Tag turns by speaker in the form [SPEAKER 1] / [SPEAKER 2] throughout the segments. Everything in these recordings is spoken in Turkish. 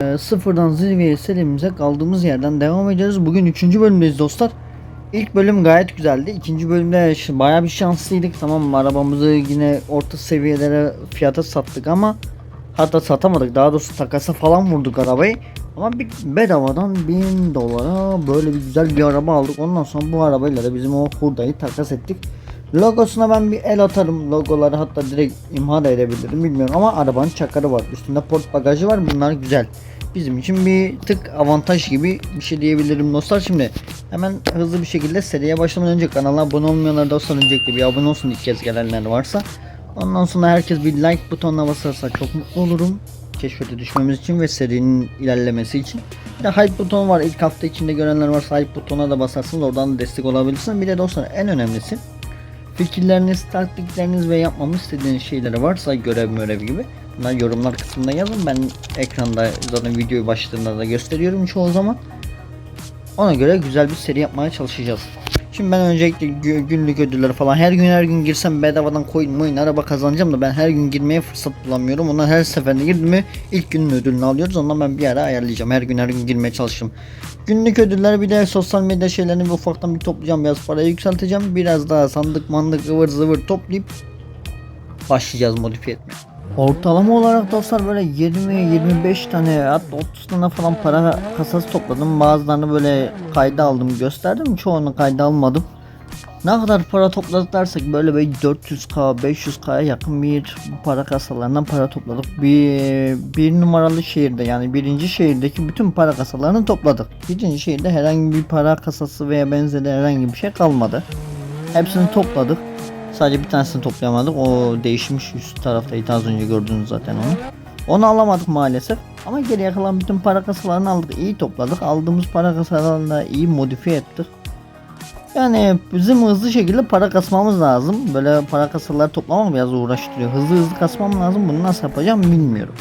[SPEAKER 1] Sıfırdan zirveye serimize kaldığımız yerden devam ediyoruz. Bugün 3. bölümdeyiz dostlar. İlk bölüm gayet güzeldi. İkinci bölümde bayağı bir şanslıydık. Tamam mı? Arabamızı yine orta seviyelere fiyata sattık ama hatta satamadık. Daha doğrusu takasa falan vurduk arabayı. Ama bir bedavadan 1000 dolara böyle bir güzel bir araba aldık. Ondan sonra bu arabayla da bizim o hurdayı takas ettik. Logosuna ben bir el atarım. Logoları hatta direkt imha da edebilirim bilmiyorum ama arabanın çakarı var. Üstünde port bagajı var. Bunlar güzel. Bizim için bir tık avantaj gibi bir şey diyebilirim dostlar. Şimdi hemen hızlı bir şekilde seriye başlamadan önce kanala abone olmayanlar dostlar öncelikle bir abone olsun ilk kez gelenler varsa. Ondan sonra herkes bir like butonuna basarsa çok mutlu olurum. Keşfete düşmemiz için ve serinin ilerlemesi için. Bir de hype butonu var. İlk hafta içinde görenler varsa hype butonuna da basarsınız. Oradan da destek olabilirsiniz. Bir de dostlar en önemlisi fikirleriniz, taktikleriniz ve yapmamı istediğiniz şeyleri varsa görev gibi. Bunlar yorumlar kısmında yazın. Ben ekranda zaten videoyu başladığında da gösteriyorum çoğu zaman. Ona göre güzel bir seri yapmaya çalışacağız. Şimdi ben öncelikle günlük ödülleri falan her gün girsem bedavadan coin araba kazanacağım da ben her gün girmeye fırsat bulamıyorum. Onlar her seferinde girdim mi ilk günün ödülünü alıyoruz. Ondan ben bir ara ayarlayacağım. Her gün girmeye çalışacağım. Günlük ödüller bir de sosyal medya şeylerini bir ufaktan bir toplayacağım. Biraz parayı yükselteceğim. Biraz daha sandık mandık ıvır zıvır toplayıp başlayacağız modifiye etmeye. Ortalama olarak dostlar böyle 20-25 tane hatta 30 tane falan para kasası topladım. Bazılarını böyle kayda aldım gösterdim. Çoğunu kayda almadım. Ne kadar para topladık dersek böyle 400k 500k'ya yakın bir para kasalarından para topladık. Bir numaralı şehirde yani birinci şehirdeki bütün para kasalarını topladık. Birinci şehirde herhangi bir para kasası veya benzeri herhangi bir şey kalmadı. Hepsini topladık. Sadece bir tanesini toplayamadık. O değişmiş üst taraftaydı az önce gördünüz zaten onu. Onu alamadık maalesef. Ama geriye kalan bütün para kasalarını aldık. İyi topladık. Aldığımız para kasalarını da iyi modifiye ettik. Yani bizim hızlı şekilde para kasmamız lazım. Böyle para kasaları toplamak biraz uğraştırıyor. Hızlı kasmam lazım. Bunu nasıl yapacağım bilmiyorum.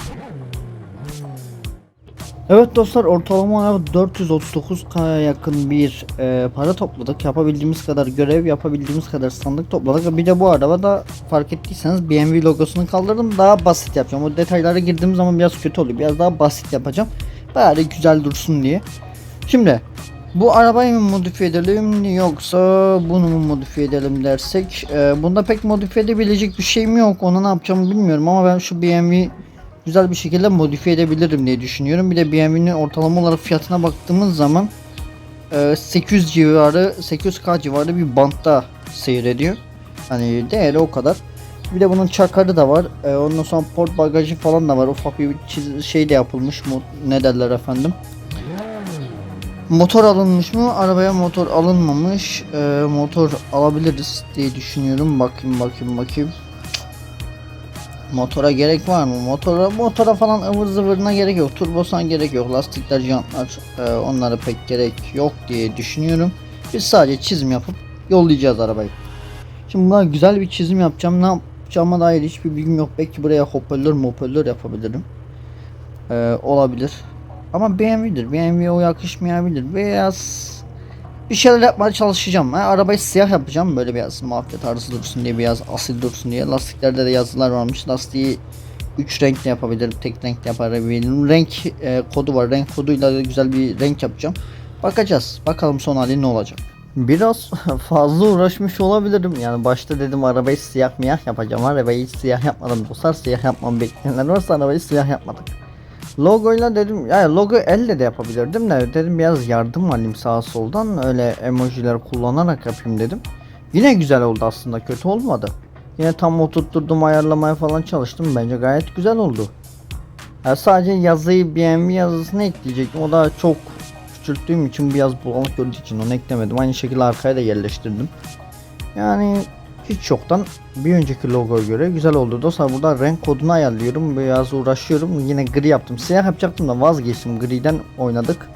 [SPEAKER 1] Evet dostlar ortalama olarak 439k'ya yakın bir para topladık. Yapabildiğimiz kadar görev, yapabildiğimiz kadar sandık topladık. Bir de bu arabada fark ettiyseniz BMW logosunu kaldırdım. Daha basit yapacağım. O detaylara girdiğim zaman biraz kötü oluyor. Biraz daha basit yapacağım. Bari güzel dursun diye. Şimdi bu arabayı mı modifiye edelim yoksa bunu mu modifiye edelim dersek. Bunda pek modifiye edebilecek bir şeyim yok. Onu ne yapacağımı bilmiyorum ama ben şu BMW güzel bir şekilde modifiye edebilirim diye düşünüyorum. Bir de BMW'nin ortalama olarak fiyatına baktığımız zaman 800 civarı 800k civarı bir bantta seyrediyor. Hani değeri o kadar. Bir de bunun çakarı da var. Ondan sonra port bagajı falan da var. Ufak bir şey de yapılmış mı ne derler efendim. Motor alınmış mı? Arabaya motor alınmamış. Motor alabiliriz diye düşünüyorum. Bakayım. Motora gerek var mı? Motora falan ıvır zıvırına gerek yok. Turbosan gerek yok. Lastikler, jantlar onlara pek gerek yok diye düşünüyorum. Biz sadece çizim yapıp yollayacağız arabayı. Şimdi buna güzel bir çizim yapacağım. Ne yapacağıma dair hiçbir bilgim yok. Belki buraya hoparlör yapabilirim. Olabilir. Ama BMW'dir. BMW'ye o yakışmayabilir. Beyaz bir şeyler yapmaya çalışacağım. Arabayı siyah yapacağım. Böyle biraz mafya tarzı dursun diye, biraz asil dursun diye. Lastiklerde de yazılar varmış. Lastiği 3 renkle yapabilirim. Tek renkle yapabilirim. Renk kodu var. Renk koduyla da güzel bir renk yapacağım. Bakacağız. Bakalım son hali ne olacak. Biraz fazla uğraşmış olabilirim. Yani başta dedim arabayı siyah miyah yapacağım. Arabayı siyah yapmadım dostlar. Siyah yapmam bekleyenler varsa arabayı siyah yapmadık. Logoyla dedim ya logo elle de yapabilirdim de dedim biraz yardım alayım sağa soldan öyle emojiler kullanarak yapayım dedim. Yine güzel oldu aslında kötü olmadı. Yine tam oturtturdum ayarlamaya falan çalıştım bence gayet güzel oldu. Ya sadece yazıyı BMW yazısını ekleyecektim o da çok küçülttüğüm için biraz bulanık gördüğü için onu eklemedim. Aynı şekilde arkaya da yerleştirdim. Yani hiç yoktan bir önceki logoya göre güzel oldu. Dostlar burada renk kodunu ayarlıyorum. Biraz uğraşıyorum. Yine gri yaptım. Siyah yapacaktım da vazgeçtim. Griden oynadık.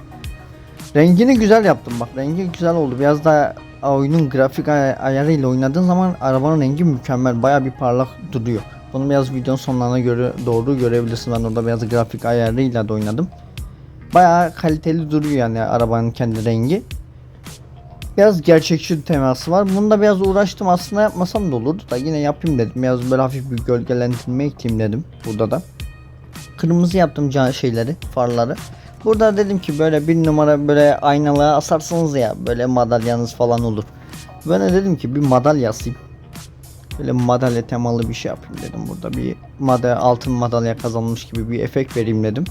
[SPEAKER 1] Rengini güzel yaptım. Bak rengi güzel oldu. Biraz daha oyunun grafik ayarıyla oynadığın zaman arabanın rengi mükemmel. Baya bir parlak duruyor. Bunu biraz videonun sonlarına göre doğru görebilirsiniz. Ben orada biraz grafik ayarıyla da oynadım. Baya kaliteli duruyor yani arabanın kendi rengi. Biraz gerçekçi teması var. Bunda biraz uğraştım aslında yapmasam da olurdu da yine yapayım dedim. Biraz böyle hafif bir gölgelendirme ekleyeyim dedim burada da. kırmızı yaptım şeyleri, farları. Burada dedim ki böyle bir numara böyle aynalığa asarsanız ya böyle madalyanız falan olur. Ben dedim ki bir madalya asayım. Böyle madalya temalı bir şey yapayım dedim. Burada bir altın madalya kazanmış gibi bir efekt vereyim dedim.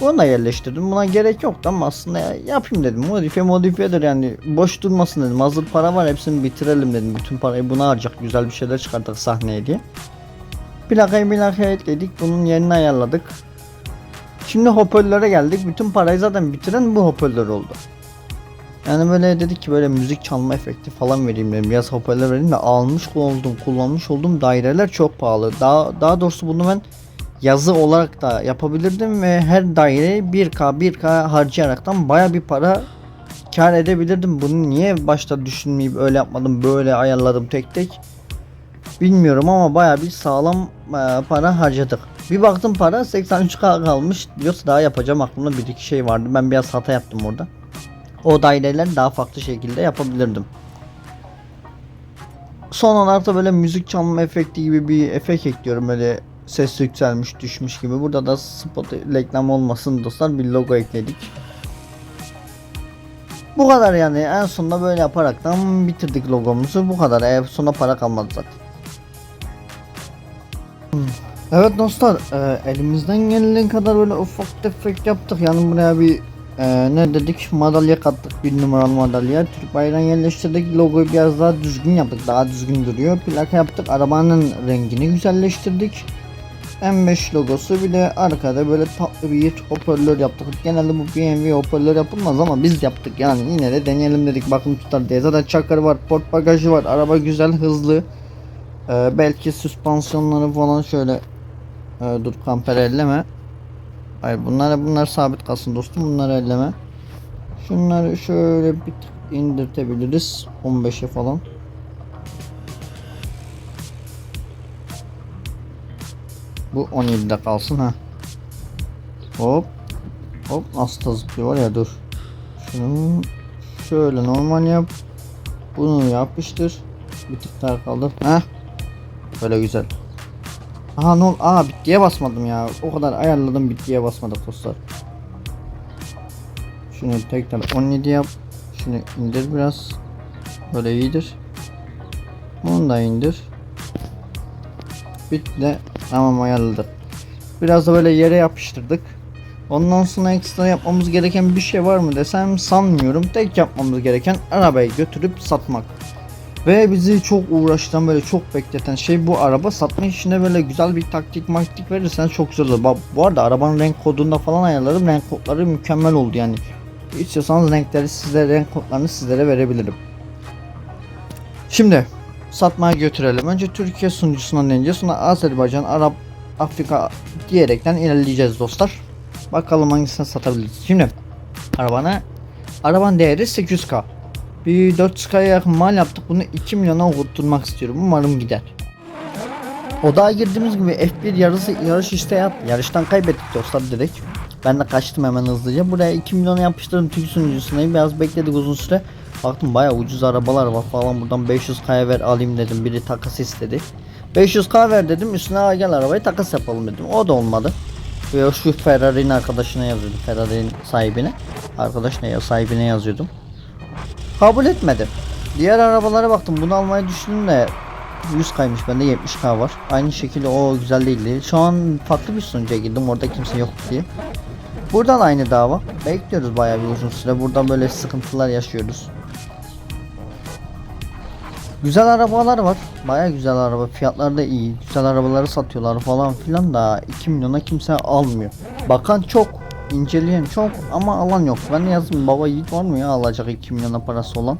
[SPEAKER 1] Bunu da yerleştirdim. Buna gerek yoktu ama aslında yapayım dedim. Modifiyedir yani. Boş durmasın dedim. Hazır para var, hepsini bitirelim dedim. Bütün parayı buna harcayacak, güzel bir şeyler çıkarttık sahneye diye. Plakayı ekledik. Bunun yerini ayarladık. Şimdi hoparlöre geldik. Bütün parayı zaten bitiren bu hoparlör oldu. Yani böyle dedik ki böyle müzik çalma efekti falan vereyim dedim. Biraz hoparlör vereyim de kullanmış olduğum daireler çok pahalı. Daha doğrusu bunu ben yazı olarak da yapabilirdim ve her daireye 1K harcayaraktan baya bir para kar edebilirdim. Bunu niye başta düşünmeyip öyle yapmadım, böyle ayarladım tek tek bilmiyorum ama baya bir sağlam para harcadık. Bir baktım para 83K kalmış. Diyorsa daha yapacağım, aklımda bir iki şey vardı. Ben biraz hata yaptım orada. O daireleri daha farklı şekilde yapabilirdim. Son olarak da böyle müzik çalma efekti gibi bir efekt ekliyorum. Böyle ses yükselmiş düşmüş gibi. Burada da spot reklam olmasın dostlar, bir logo ekledik. Bu kadar yani, en sonunda böyle yaparaktan bitirdik logomuzu. Bu kadar. Sonra para kalmadı zaten. Evet dostlar, elimizden gelen kadar böyle ufak tefek yaptık. Yani buraya bir ne dedik, madalya kattık, bir numaralı madalya. Türk bayrağını yerleştirdik, logoyu biraz daha düzgün yaptık, daha düzgün duruyor. Plaka yaptık, arabanın rengini güzelleştirdik. M5 logosu, bir de arkada böyle tatlı bir hoparlör yaptık. Genelde bu BMW hoparlör yapılmaz ama biz yaptık, yani yine de deneyelim dedik, bakın tutar diye. Zaten çakır var, port bagajı var, araba güzel, hızlı. Belki süspansiyonları falan şöyle dur, kamper elleme. Hayır, bunlar sabit kalsın dostum, bunları elleme. Şunları şöyle bir tık indirtebiliriz 15'e falan. Bu 17'de kalsın ha. Hop hop, nasıl da zıplıyor var ya, dur. Şunu şöyle normal yap. Bunu yapıştır. Bir tık daha kaldır. Heh. Böyle güzel. Aha bittiye basmadım ya. O kadar ayarladım, bittiye basmadık dostlar. Şunu tekrar 17 yap. Şunu indir biraz. Böyle iyidir. Bunu da indir. Bitti. Tamam, ayarladık. Biraz da böyle yere yapıştırdık. Ondan sonra ekstra yapmamız gereken bir şey var mı desem sanmıyorum. Tek yapmamız gereken arabayı götürüp satmak. Ve bizi çok uğraştıran, böyle çok bekleten şey bu araba satma işine. Böyle güzel bir taktik verirsen çok güzel olur. Bu arada arabanın renk kodunda falan ayarladım. Renk kodları mükemmel oldu yani. İstiyorsanız renk kodlarını sizlere verebilirim. Şimdi satmaya götürelim. Önce Türkiye sunucusundan deneyeceğiz. Sonra Azerbaycan, Arap, Afrika diyerekten ilerleyeceğiz dostlar. Bakalım hangisini satabiliriz. Şimdi arabanın değeri 800K. Bir 400K'ya yakın mal yaptık. Bunu 2 milyona okutturmak istiyorum. Umarım gider. Odağa girdiğimiz gibi F1 yarış isteği attı. Yarıştan kaybettik dostlar direkt. Ben de kaçtım hemen hızlıca. Buraya 2 milyona yapıştırdım Türk sunucusuna. Biraz bekledik uzun süre. Baktım bayağı ucuz arabalar var falan. Buradan 500K'ya ver alayım dedim. Biri takas istedi. 500K ver dedim. Üstüne gel arabayı takas yapalım dedim. O da olmadı. Ve şu Ferrari'nin arkadaşına yazıyordum. Ferrari'nin sahibine. Sahibine yazıyordum. Kabul etmedi. Diğer arabalara baktım. Bunu almayı düşündüm de 100K'ymış, bende 70K var. Aynı şekilde o güzel değildi. Şu an farklı bir sunucuya girdim. Orada kimse yok diye. Buradan aynı dava. Bekliyoruz bayağı bir uzun süre. Buradan böyle sıkıntılar yaşıyoruz. Güzel arabalar var. Bayağı güzel araba. Fiyatları da iyi. Güzel arabaları satıyorlar falan filan da 2 milyona kimse almıyor. Bakan çok, inceleyen çok ama alan yok. Ben de yazdım, baba yiğit var mı ya alacak 2 milyona parası olan?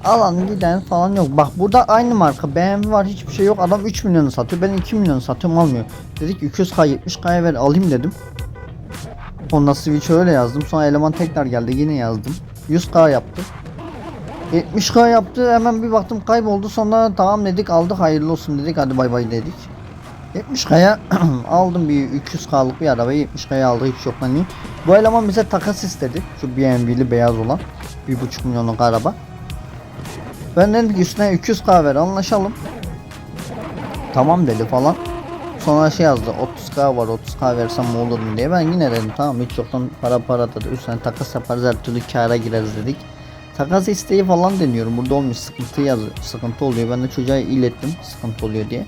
[SPEAKER 1] Alan giden falan yok. Bak burada aynı marka BMW var, hiçbir şey yok. Adam 3 milyonu satıyor. Ben 2 milyonu satıyorum, almıyor. Dedik 200K 70K'ya ver alayım dedim. Honda Switch öyle yazdım. Sonra eleman tekrar geldi, yine yazdım. 100K yaptı. 70K yaptı, hemen bir baktım kayboldu. Sonra tamam dedik, aldık, hayırlı olsun dedik, hadi bay bay dedik. 70K'ya aldım bir 200K'lık bir arabayı, 70K'ya aldı hiç yoktan iyi. Bu eleman bize takas istedi. Şu BMW'li beyaz olan 1,5 milyonluk araba. Ben dedim ki üstüne 200K ver anlaşalım. Tamam dedi falan. sonra şey yazdı, 30k var, 30k versem mi olur mu diye. Ben yine dedim tamam, hiç yoktan para dedi. 3 tane takas yaparız, her türlü kâra gireriz dedik. Takas isteği falan deniyorum, burada olmuş, sıkıntı oluyor. Ben de çocuğa ilettim sıkıntı oluyor diye.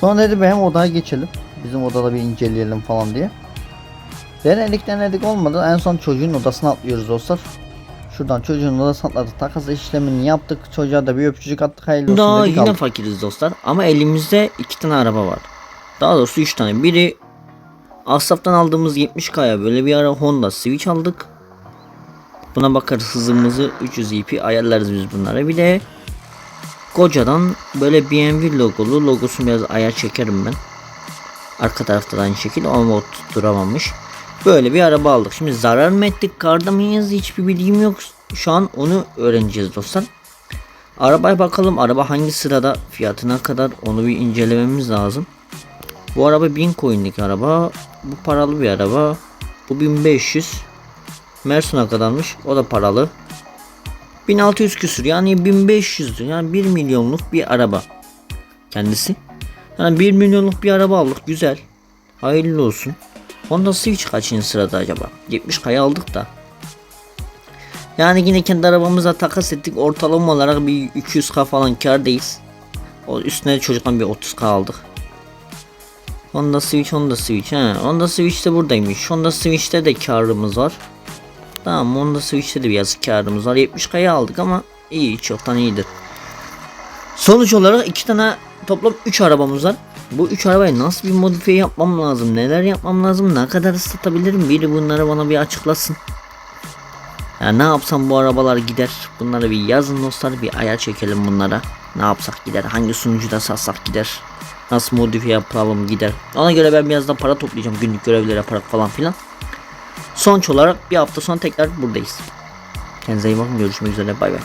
[SPEAKER 1] Sonra dedi benim odaya geçelim, bizim odada bir inceleyelim falan diye. Denedik olmadı, en son çocuğun odasına atlıyoruz dostlar. Şuradan çocuğun odasına atladık, takas işlemini yaptık, çocuğa da bir öpücük attık, hayırlı olsun
[SPEAKER 2] Daha
[SPEAKER 1] dedik,
[SPEAKER 2] yine
[SPEAKER 1] aldık.
[SPEAKER 2] fakiriz dostlar ama elimizde 2 tane araba var. Daha doğrusu 3 tane. Biri Asaf'tan aldığımız 70K'ya böyle bir ara Honda Civic aldık. Buna bakarız, hızımızı 300 EP ayarlarız biz bunlara. Bir de Koca'dan böyle BMW logolu, logosunu biraz ayar çekerim ben. Arka tarafta da aynı şekilde ama o tutturamamış. Böyle bir araba aldık. Şimdi zarar mı ettik, karda mıyız, hiçbir bilgim yok. Şu an onu öğreneceğiz dostlar. Arabaya bakalım, araba hangi sırada, fiyatına kadar onu bir incelememiz lazım. Bu araba 1000 coin'lik araba. Bu paralı bir araba. Bu 1500. Mersun'a kadarmış. O da paralı. 1600 küsür, yani 1500, yani 1 milyonluk bir araba kendisi. Yani 1 milyonluk bir araba aldık, güzel. Hayırlı olsun. Honda Civic kaçıncı sırada acaba? 70K'ya aldık da. Yani yine kendi arabamıza takas ettik. Ortalama olarak bir 200K falan kârdayız. O üstüne çocuktan bir 30K aldık. Honda Civic. Honda Civic de buradaymış. Honda Civic'te de karımız var. Tamam, Honda Civic'te de biraz karımız var. 70K'ya aldık ama iyi, çoktan iyidir. Sonuç olarak 2 tane, toplam 3 arabamız var. Bu 3 arabayı nasıl bir modifiye yapmam lazım? Neler yapmam lazım? Ne kadar ıslatabilirim? Biri bunları bana bir açıklasın. Ya ne yapsam bu arabalar gider? Bunları bir yazın dostlar, bir ayar çekelim bunlara. Ne yapsak gider? Hangi sunucuda satsak gider? Nasıl modifiye yapalım gider? Ona göre ben biraz da para toplayacağım, günlük görevler yaparak falan filan. Sonuç olarak bir hafta sonra tekrar buradayız. Kendinize iyi bakın, görüşmek üzere, bay bay.